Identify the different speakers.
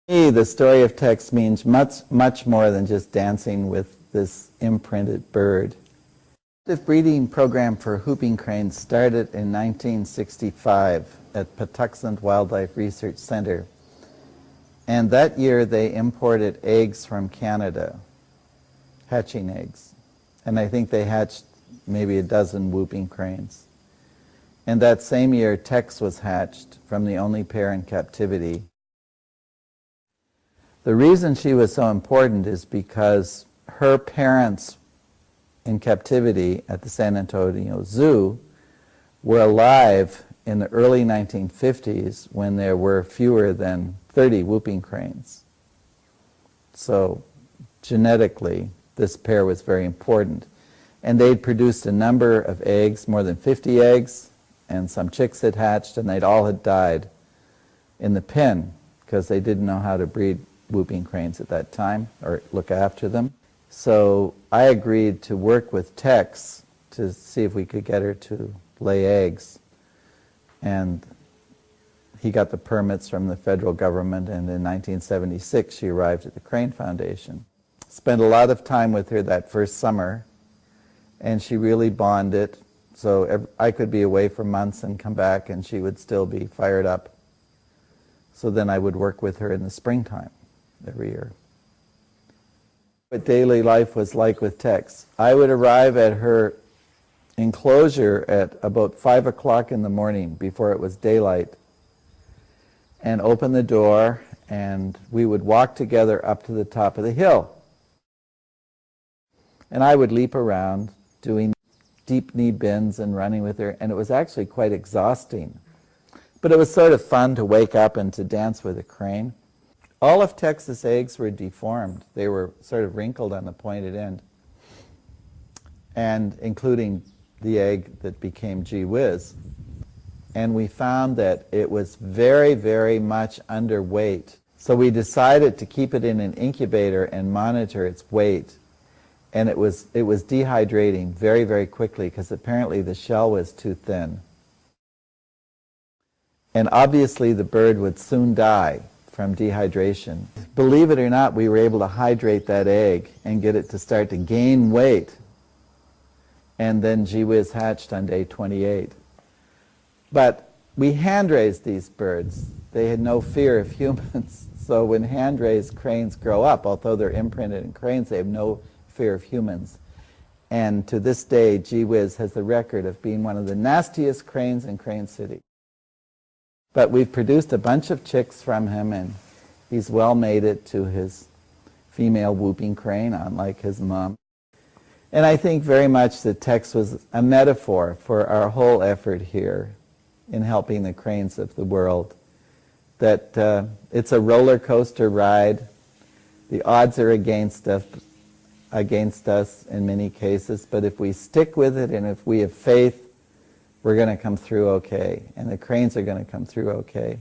Speaker 1: To me, the story of Tex means much more than just dancing with this imprinted bird. The breeding program for whooping cranes started in 1965 at Patuxent Wildlife Research Center. And that year they imported eggs from Canada, hatching eggs. And I think they hatched maybe a dozen whooping cranes. And that same year, Tex was hatched from the only pair in captivity. The reason she was so important is because her parents in captivity at the San Antonio Zoo were alive in the early 1950s when there were fewer than 30 whooping cranes. So genetically, this pair was very important. And they'd produced a number of eggs, more than 50 eggs, and some chicks had hatched, and they'd all had died in the pen because they didn't know how to breed whooping cranes at that time or look after them. So I agreed to work with Tex to see if we could get her to lay eggs. And he got the permits from the federal government, and in 1976 she arrived at the Crane Foundation. Spent a lot of time with her that first summer, and she really bonded. So I could be away for months and come back and she would still be fired up. So then I would work with her in the springtime every year. What daily life was like with Tex. I would arrive at her enclosure at about 5 o'clock in the morning before it was daylight and open the door, and we would walk together up to the top of the hill. And I would leap around doing deep knee bends and running with her, and it was actually quite exhausting. But it was sort of fun to wake up and to dance with a crane. All of Tex's eggs were deformed. They were sort of wrinkled on the pointed end, and including the egg that became Gee Whiz. And we found that it was very, very much underweight. So we decided to keep it in an incubator and monitor its weight. And it was dehydrating very, very quickly because apparently the shell was too thin. And obviously the bird would soon die from dehydration. Believe it or not, we were able to hydrate that egg and get it to start to gain weight. And then Gee Whiz hatched on day 28. But we hand-raised these birds. They had no fear of humans. So when hand-raised cranes grow up, although they're imprinted in cranes, they have no fear of humans. And to this day, Gee Whiz has the record of being one of the nastiest cranes in Crane City. But we've produced a bunch of chicks from him, and he's well made it to his female whooping crane, unlike his mom. And I think very much that Tex was a metaphor for our whole effort here in helping the cranes of the world. That it's a roller coaster ride. The odds are against us in many cases, but if we stick with it and if we have faith, we're going to come through okay, and the cranes are going to come through okay.